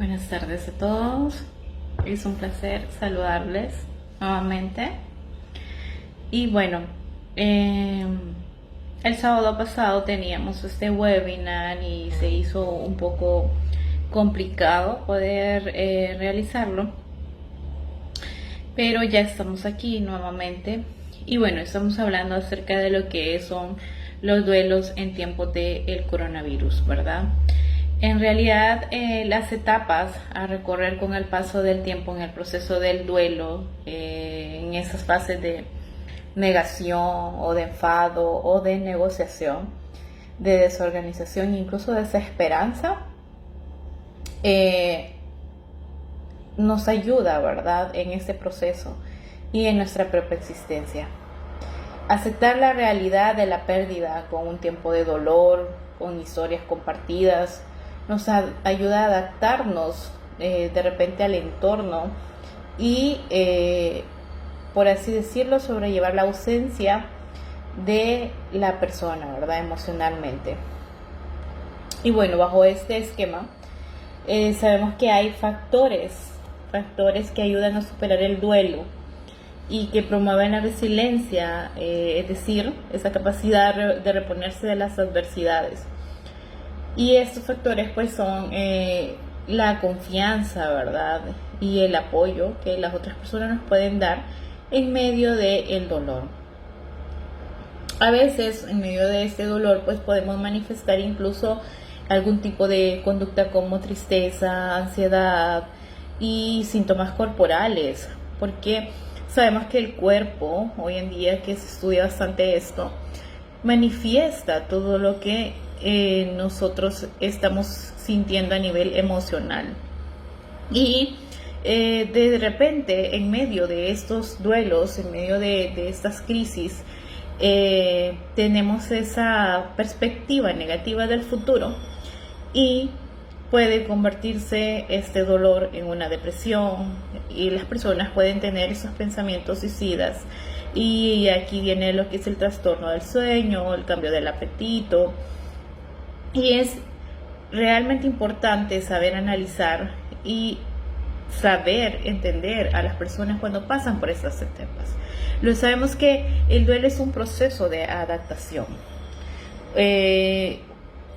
Buenas tardes a todos. Es un placer saludarles nuevamente. Y bueno, eh, el sábado pasado teníamos este webinar y se hizo un poco complicado poder realizarlo, pero ya estamos aquí nuevamente. Y bueno, estamos hablando acerca de lo que son los duelos en tiempos del coronavirus, ¿verdad? En realidad, las etapas a recorrer con el paso del tiempo en el proceso del duelo, en esas fases de negación o de enfado o de negociación, de desorganización, incluso desesperanza, eh, nos ayuda, ¿verdad?, en este proceso y en nuestra propia existencia. Aceptar la realidad de la pérdida con un tiempo de dolor, con historias compartidas, nos ayuda a adaptarnos de repente al entorno y, por así decirlo, sobrellevar la ausencia de la persona, ¿verdad?, emocionalmente. Y bueno, bajo este esquema, sabemos que hay factores que ayudan a superar el duelo y que promueven la resiliencia, es decir, esa capacidad de reponerse de las adversidades. Y estos factores pues son la confianza, ¿verdad?, y el apoyo que las otras personas nos pueden dar en medio del dolor. A veces en medio de este dolor pues podemos manifestar incluso algún tipo de conducta como tristeza, ansiedad y síntomas corporales, porque sabemos que el cuerpo, hoy en día que se estudia bastante esto, manifiesta todo lo que nosotros estamos sintiendo a nivel emocional. Y de repente, en medio de estos duelos, en medio de estas crisis, tenemos esa perspectiva negativa del futuro y puede convertirse este dolor en una depresión y las personas pueden tener esos pensamientos suicidas. Y aquí viene lo que es el trastorno del sueño, el cambio del apetito. Y es realmente importante saber analizar y saber entender a las personas cuando pasan por estas etapas. Lo sabemos que el duelo es un proceso de adaptación.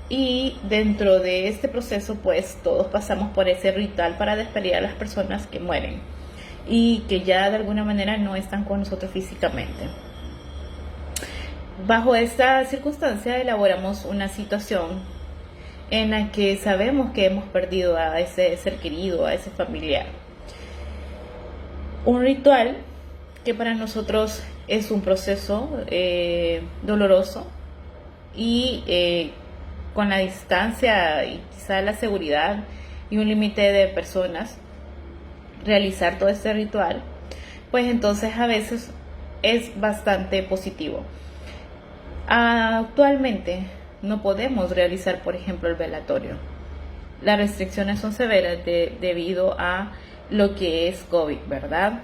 Y dentro de este proceso, pues todos pasamos por ese ritual para despedir a las personas que mueren y que ya de alguna manera no están con nosotros físicamente. Bajo esta circunstancia elaboramos una situación en la que sabemos que hemos perdido a ese ser querido, a ese familiar. Un ritual que para nosotros es un proceso doloroso y con la distancia y quizá la seguridad y un límite de personas realizar todo este ritual, pues entonces a veces es bastante positivo. Actualmente no podemos realizar, por ejemplo, el velatorio. Las restricciones son severas debido a lo que es COVID, ¿verdad?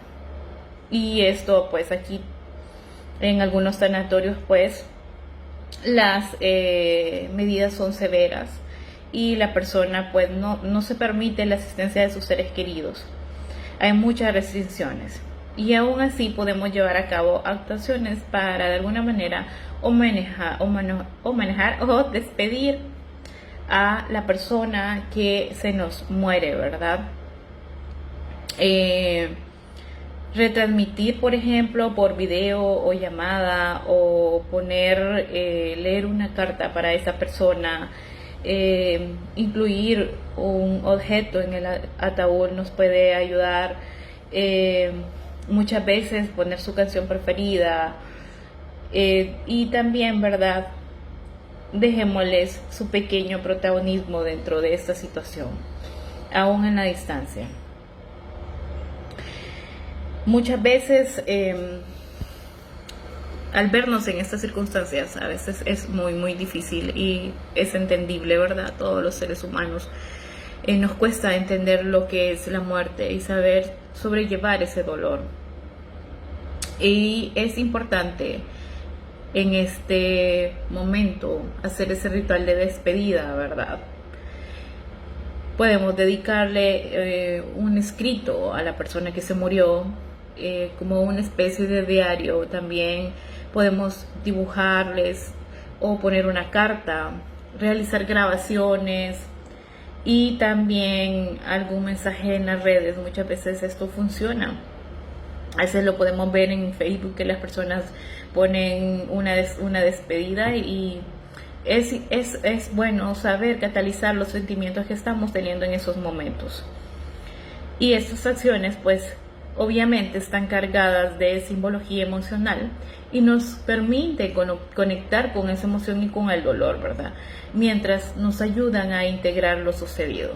Y esto, pues aquí en algunos sanatorios, pues las medidas son severas y la persona pues no se permite la asistencia de sus seres queridos. Hay muchas restricciones y aún así podemos llevar a cabo actuaciones para de alguna manera manejar o despedir a la persona que se nos muere, ¿verdad? Retransmitir, por ejemplo, por video o llamada, o leer una carta para esa persona, incluir un objeto en el ataúd nos puede ayudar. Muchas veces poner su canción preferida, y también, ¿verdad?, dejémosles su pequeño protagonismo dentro de esta situación, aún en la distancia. Muchas veces, al vernos en estas circunstancias, a veces es muy difícil y es entendible, ¿verdad? Todos los seres humanos nos cuesta entender lo que es la muerte y saber sobrellevar ese dolor. Y es importante en este momento hacer ese ritual de despedida, ¿verdad? Podemos dedicarle un escrito a la persona que se murió, como una especie de diario. También podemos dibujarles o poner una carta, realizar grabaciones y también algún mensaje en las redes. Muchas veces esto funciona. A veces lo podemos ver en Facebook, que las personas ponen una despedida, y es bueno saber catalizar los sentimientos que estamos teniendo en esos momentos. Y estas acciones pues obviamente están cargadas de simbología emocional y nos permite conectar con esa emoción y con el dolor, ¿verdad? Mientras nos ayudan a integrar lo sucedido.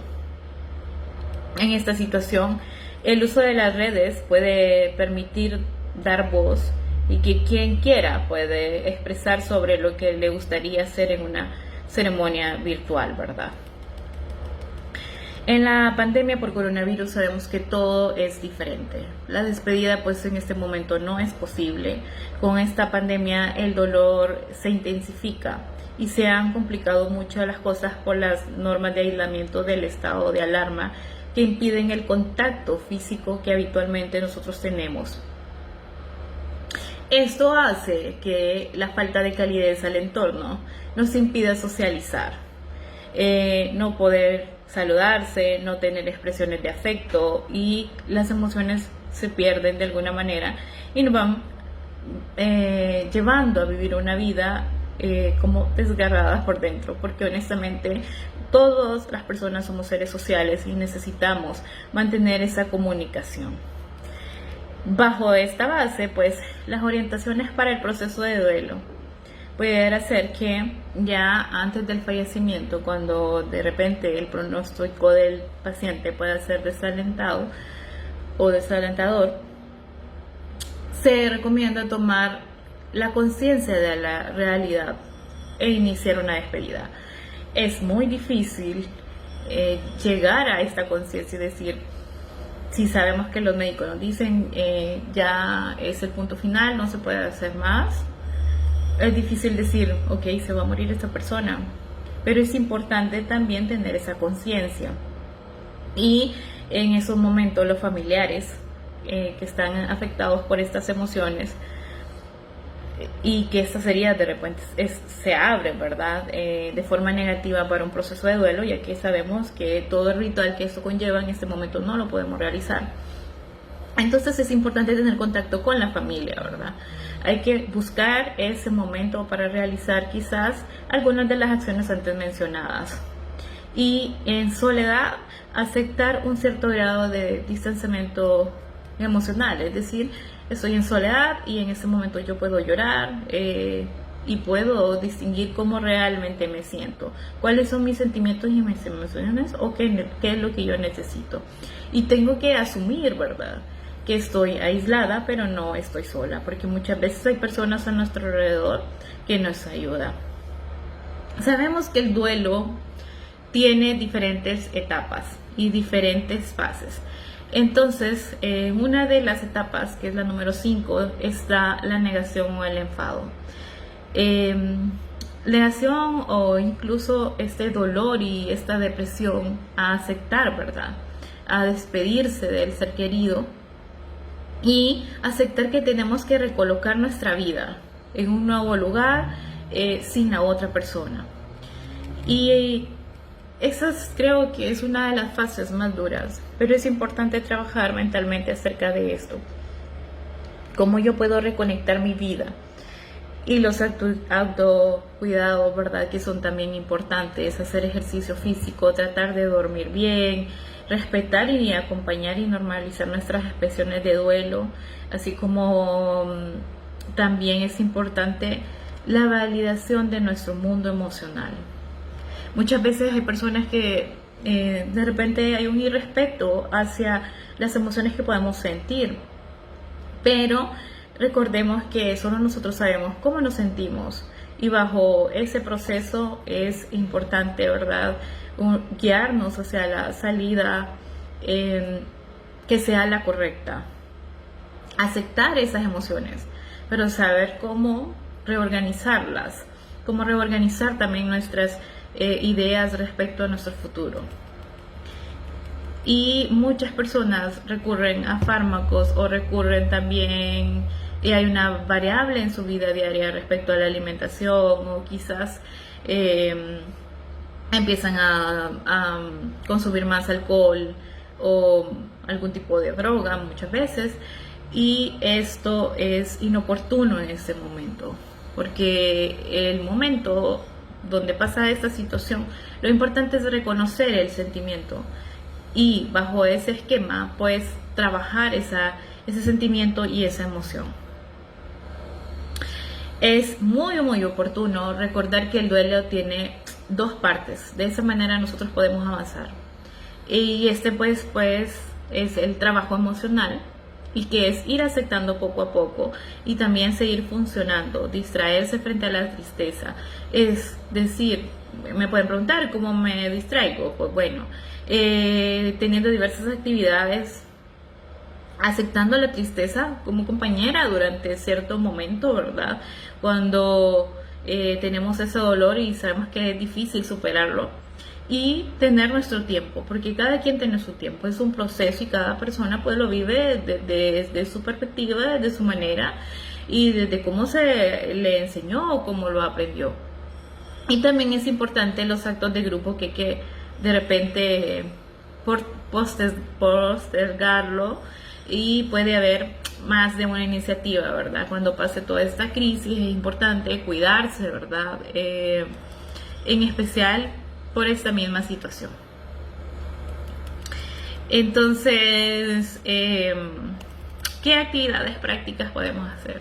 En esta situación, el uso de las redes puede permitir dar voz, y que quien quiera puede expresar sobre lo que le gustaría hacer en una ceremonia virtual, ¿verdad? En la pandemia por coronavirus sabemos que todo es diferente. La despedida pues en este momento no es posible. Con esta pandemia el dolor se intensifica y se han complicado mucho las cosas por las normas de aislamiento del estado de alarma, que impiden el contacto físico que habitualmente nosotros tenemos. Esto hace que la falta de calidez al entorno nos impida socializar, no poder saludarse, no tener expresiones de afecto, y las emociones se pierden de alguna manera y nos van llevando a vivir una vida como desgarradas por dentro, porque honestamente todas las personas somos seres sociales y necesitamos mantener esa comunicación. Bajo esta base, pues las orientaciones para el proceso de duelo puede ser que ya antes del fallecimiento, cuando de repente el pronóstico del paciente pueda ser desalentado o desalentador, se recomienda tomar la conciencia de la realidad e iniciar una despedida. Es muy difícil llegar a esta conciencia y decir, si sabemos que los médicos nos dicen ya es el punto final, no se puede hacer más, es difícil decir, ok, se va a morir esta persona, pero es importante también tener esa conciencia. Y en esos momentos los familiares que están afectados por estas emociones, y que estas heridas de repente se abren, ¿verdad? De forma negativa para un proceso de duelo, ya que sabemos que todo el ritual que esto conlleva en este momento no lo podemos realizar. Entonces es importante tener contacto con la familia, ¿verdad? Hay que buscar ese momento para realizar quizás algunas de las acciones antes mencionadas. Y en soledad, aceptar un cierto grado de distanciamiento emocional, es decir, estoy en soledad y en ese momento yo puedo llorar y puedo distinguir cómo realmente me siento, cuáles son mis sentimientos y mis emociones, o qué es lo que yo necesito. Y tengo que asumir, ¿verdad?, que estoy aislada, pero no estoy sola, porque muchas veces hay personas a nuestro alrededor que nos ayudan. Sabemos que el duelo tiene diferentes etapas y diferentes fases. Entonces, una de las etapas, que es la número 5, está la negación o el enfado. Negación o incluso este dolor y esta depresión a aceptar, ¿verdad?, a despedirse del ser querido y aceptar que tenemos que recolocar nuestra vida en un nuevo lugar sin la otra persona. Y esa creo que es una de las fases más duras, pero es importante trabajar mentalmente acerca de esto. Cómo yo puedo reconectar mi vida. Y los autocuidados, ¿verdad?, que son también importantes. Hacer ejercicio físico, tratar de dormir bien, respetar y acompañar y normalizar nuestras expresiones de duelo, así como también es importante la validación de nuestro mundo emocional. Muchas veces hay personas que de repente hay un irrespeto hacia las emociones que podemos sentir, pero recordemos que solo nosotros sabemos cómo nos sentimos, y bajo ese proceso es importante, ¿verdad?, guiarnos hacia la salida que sea la correcta. Aceptar esas emociones, pero saber cómo reorganizarlas, cómo reorganizar también nuestras ideas respecto a nuestro futuro. Y muchas personas recurren a fármacos o recurren también, y hay una variable en su vida diaria respecto a la alimentación, o quizás empiezan a consumir más alcohol o algún tipo de droga muchas veces, y esto es inoportuno en este momento, porque el momento donde pasa esta situación, lo importante es reconocer el sentimiento y bajo ese esquema pues trabajar ese sentimiento y esa emoción. Es muy oportuno recordar que el duelo tiene dos partes. De esa manera nosotros podemos avanzar. Y pues es el trabajo emocional, y que es ir aceptando poco a poco y también seguir funcionando, distraerse frente a la tristeza. Es decir, me pueden preguntar cómo me distraigo. Pues bueno, teniendo diversas actividades, aceptando la tristeza como compañera durante cierto momento, ¿verdad? Cuando tenemos ese dolor y sabemos que es difícil superarlo, y tener nuestro tiempo, porque cada quien tiene su tiempo, es un proceso y cada persona pues lo vive desde su perspectiva, desde su manera y desde cómo se le enseñó o cómo lo aprendió. Y también es importante los actos de grupo que de repente postergarlo, y puede haber más de una iniciativa, ¿verdad? Cuando pase toda esta crisis es importante cuidarse, ¿verdad? En especial por esta misma situación. Entonces, ¿qué actividades prácticas podemos hacer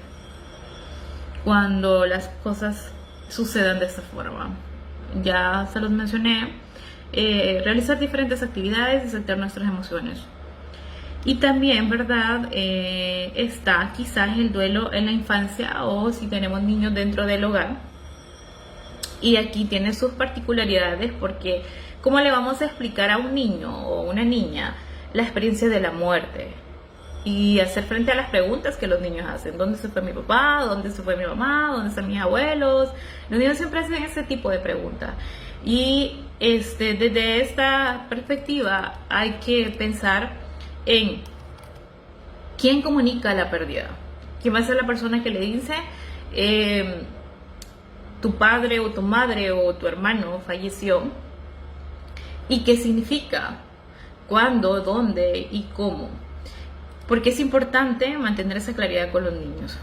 cuando las cosas sucedan de esta forma? Ya se los mencioné. Realizar diferentes actividades y aceptar nuestras emociones. Y también, ¿verdad? Está quizás el duelo en la infancia, o si tenemos niños dentro del hogar. Y aquí tiene sus particularidades, porque ¿cómo le vamos a explicar a un niño o una niña la experiencia de la muerte? Y hacer frente a las preguntas que los niños hacen. ¿Dónde se fue mi papá? ¿Dónde se fue mi mamá? ¿Dónde están mis abuelos? Los niños siempre hacen ese tipo de preguntas. Y desde esta perspectiva hay que pensar en quién comunica la pérdida. ¿Quién va a ser la persona que le dice tu padre o tu madre o tu hermano falleció? ¿Y qué significa? ¿Cuándo? ¿Dónde? ¿Y cómo? Porque es importante mantener esa claridad con los niños.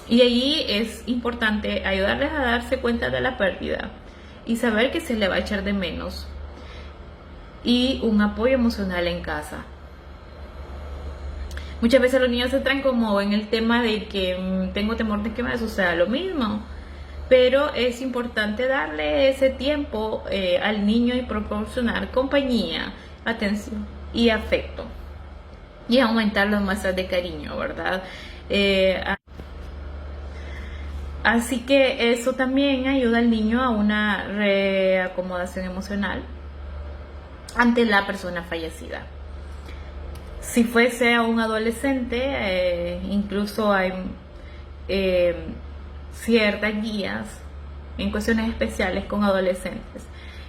Y allí es importante ayudarles a darse cuenta de la pérdida y saber que se le va a echar de menos, y un apoyo emocional en casa. Muchas veces los niños entran como en el tema de que tengo temor de que me suceda lo mismo, pero es importante darle ese tiempo al niño y proporcionar compañía, atención y afecto, y aumentar las muestras de cariño, ¿verdad? Así que eso también ayuda al niño a una reacomodación emocional ante la persona fallecida. Si fuese a un adolescente, incluso hay ciertas guías en cuestiones especiales con adolescentes,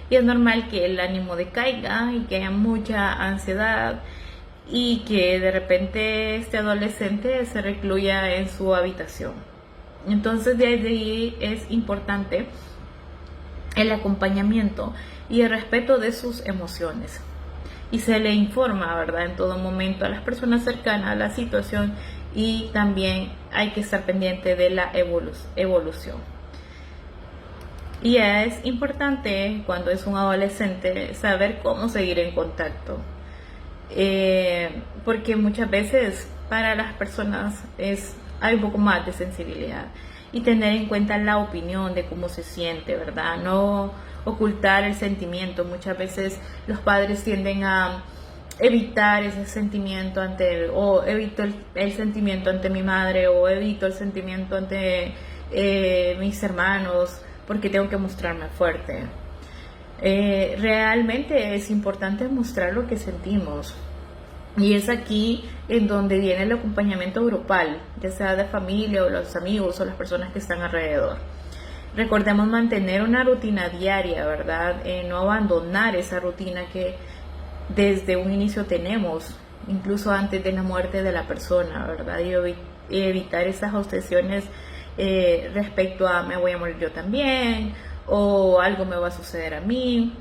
y es normal que el ánimo decaiga y que haya mucha ansiedad, y que de repente este adolescente se recluya en su habitación. Entonces desde ahí es importante el acompañamiento y el respeto de sus emociones, y se le informa, ¿verdad?, en todo momento a las personas cercanas a la situación, y también hay que estar pendiente de la evolución. Y es importante, cuando es un adolescente, saber cómo seguir en contacto, porque muchas veces para las personas hay un poco más de sensibilidad, y tener en cuenta la opinión de cómo se siente, ¿verdad? No ocultar el sentimiento. Muchas veces los padres tienden a evitar ese sentimiento ante él, o evito el sentimiento ante mi madre, o evito el sentimiento ante mis hermanos, porque tengo que mostrarme fuerte. Realmente es importante mostrar lo que sentimos, y es aquí en donde viene el acompañamiento grupal, ya sea de familia o los amigos o las personas que están alrededor. Recordemos mantener una rutina diaria, ¿verdad? No abandonar esa rutina que desde un inicio tenemos, incluso antes de la muerte de la persona, ¿verdad? Y evitar esas obsesiones respecto a me voy a morir yo también, o algo me va a suceder a mí.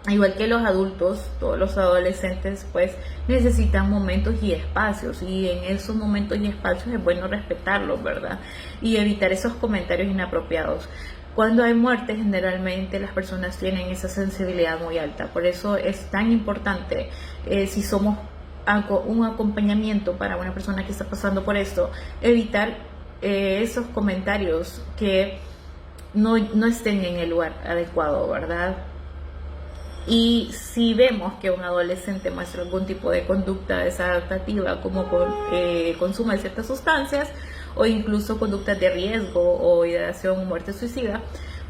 Igual que los adultos, todos los adolescentes pues necesitan momentos y espacios, y en esos momentos y espacios es bueno respetarlos, ¿verdad? Y evitar esos comentarios inapropiados. Cuando hay muerte, generalmente las personas tienen esa sensibilidad muy alta, por eso es tan importante, si somos un acompañamiento para una persona que está pasando por esto, evitar esos comentarios que no estén en el lugar adecuado, ¿verdad? Y si vemos que un adolescente muestra algún tipo de conducta desadaptativa, como consumo de ciertas sustancias o incluso conductas de riesgo o ideación o muerte suicida,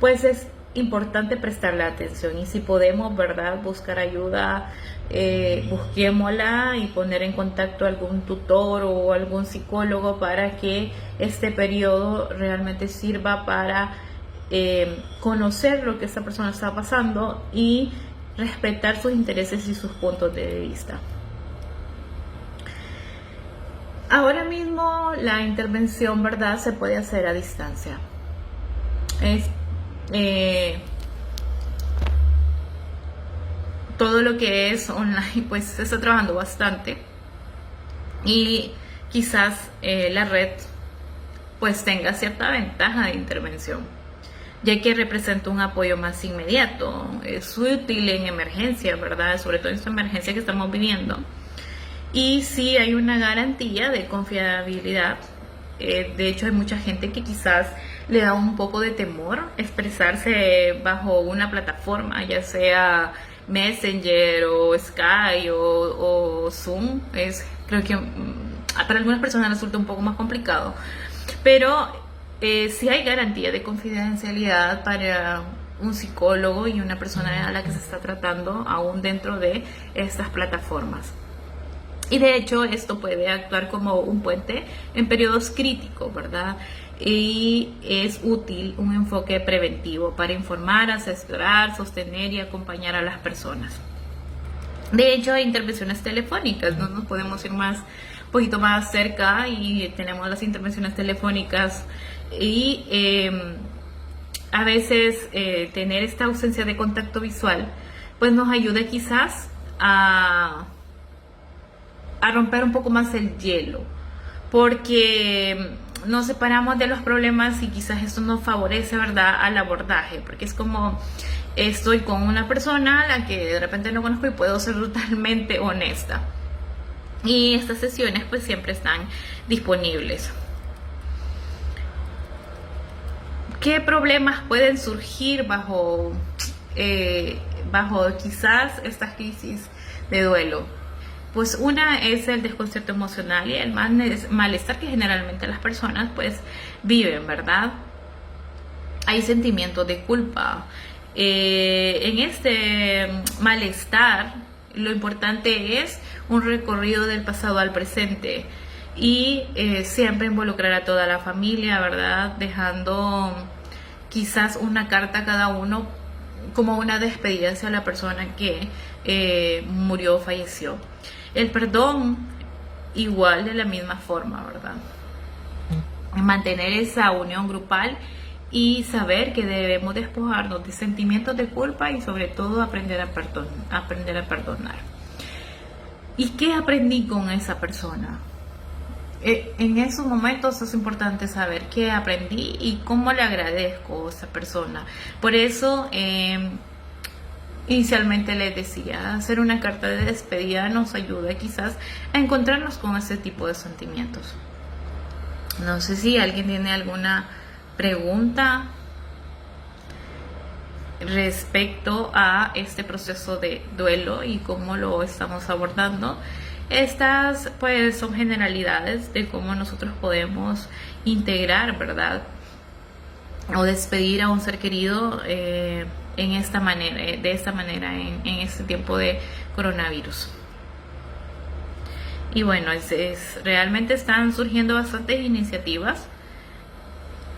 pues es importante prestarle atención, y si podemos, ¿verdad?, buscar ayuda, busquémosla y poner en contacto a algún tutor o algún psicólogo para que este periodo realmente sirva para conocer lo que esta persona está pasando y respetar sus intereses y sus puntos de vista. Ahora mismo la intervención, ¿verdad?, se puede hacer a distancia. Todo lo que es online pues se está trabajando bastante, y quizás la red pues tenga cierta ventaja de intervención, ya que representa un apoyo más inmediato. Es útil en emergencia, ¿verdad? Sobre todo en esta emergencia que estamos viviendo. Y sí hay una garantía de confiabilidad. De hecho, hay mucha gente que quizás le da un poco de temor expresarse bajo una plataforma, ya sea Messenger o Skype o Zoom. Creo que para algunas personas resulta un poco más complicado, pero sí hay garantía de confidencialidad para un psicólogo y una persona a la que se está tratando aún dentro de estas plataformas. Y de hecho esto puede actuar como un puente en periodos críticos, ¿verdad? Y es útil un enfoque preventivo para informar, asesorar, sostener y acompañar a las personas. De hecho, hay intervenciones telefónicas, no nos podemos ir un poquito más cerca, y tenemos las intervenciones telefónicas. Y a veces tener esta ausencia de contacto visual pues nos ayuda quizás a romper un poco más el hielo, porque nos separamos de los problemas y quizás esto nos favorece, ¿verdad?, al abordaje, porque es como estoy con una persona a la que de repente no conozco y puedo ser totalmente honesta, y estas sesiones pues siempre están disponibles. ¿Qué problemas pueden surgir bajo quizás estas crisis de duelo? Pues una es el desconcierto emocional y el malestar que generalmente las personas pues viven, ¿verdad? Hay sentimientos de culpa. En este malestar lo importante es un recorrido del pasado al presente, y siempre involucrar a toda la familia, ¿verdad?, dejando quizás una carta a cada uno como una despedida hacia la persona que murió o falleció. El perdón igual, de la misma forma, ¿verdad? Mantener esa unión grupal y saber que debemos despojarnos de sentimientos de culpa y sobre todo aprender a perdonar. ¿Y qué aprendí con esa persona? En esos momentos es importante saber qué aprendí y cómo le agradezco a esa persona. Por eso inicialmente les decía, hacer una carta de despedida nos ayuda quizás a encontrarnos con ese tipo de sentimientos. No sé si alguien tiene alguna pregunta respecto a este proceso de duelo y cómo lo estamos abordando. Estas pues son generalidades de cómo nosotros podemos integrar, ¿verdad?, o despedir a un ser querido de esta manera en este tiempo de coronavirus. Y bueno, realmente están surgiendo bastantes iniciativas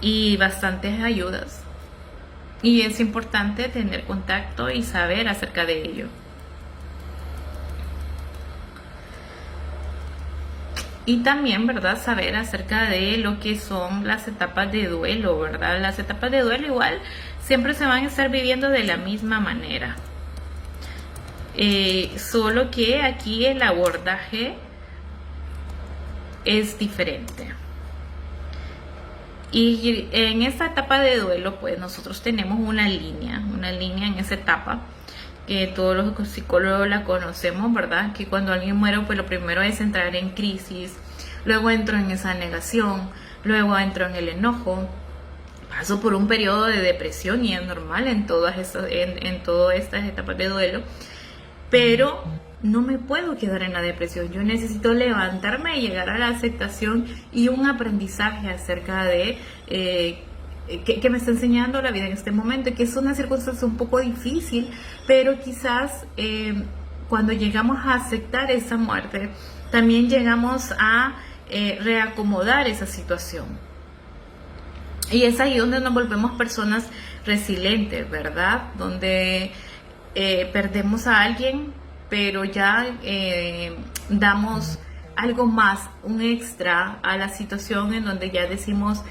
y bastantes ayudas, y es importante tener contacto y saber acerca de ello. Y también, ¿verdad?, saber acerca de lo que son las etapas de duelo, ¿verdad? Las etapas de duelo igual siempre se van a estar viviendo de la misma manera. Solo que aquí el abordaje es diferente. Y en esta etapa de duelo, pues nosotros tenemos una línea en esa etapa, que todos los psicólogos la conocemos, ¿verdad? Que cuando alguien muere, pues lo primero es entrar en crisis, luego entro en esa negación, luego entro en el enojo, paso por un periodo de depresión, y es normal en todas estas etapas de duelo, pero no me puedo quedar en la depresión. Yo necesito levantarme y llegar a la aceptación y un aprendizaje acerca de que me está enseñando la vida en este momento, que es una circunstancia un poco difícil, pero quizás cuando llegamos a aceptar esa muerte, también llegamos a reacomodar esa situación. Y es ahí donde nos volvemos personas resilientes, ¿verdad? Donde perdemos a alguien, pero ya damos algo más, un extra a la situación, en donde ya decimos,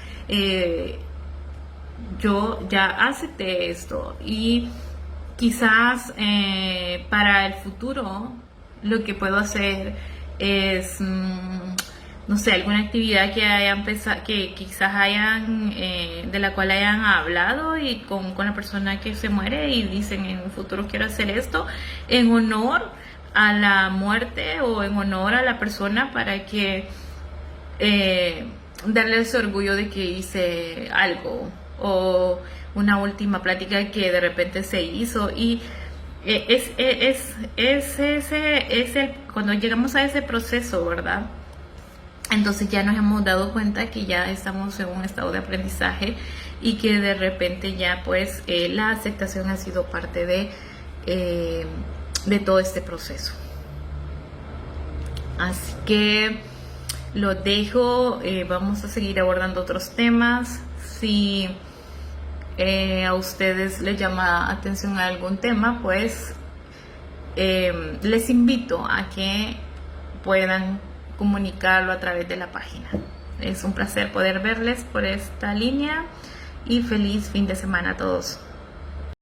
yo ya acepté esto, y quizás para el futuro lo que puedo hacer es, no sé, alguna actividad que hayan que quizás hayan, de la cual hayan hablado y con la persona que se muere, y dicen, en un futuro quiero hacer esto en honor a la muerte o en honor a la persona, para que darle ese orgullo de que hice algo, o una última plática que de repente se hizo. Y cuando llegamos a ese proceso, ¿verdad?, entonces ya nos hemos dado cuenta que ya estamos en un estado de aprendizaje, y que de repente ya pues la aceptación ha sido parte de todo este proceso. Así que lo dejo, vamos a seguir abordando otros temas. Si a ustedes les llama atención algún tema, pues les invito a que puedan comunicarlo a través de la página. Es un placer poder verles por esta línea, y feliz fin de semana a todos.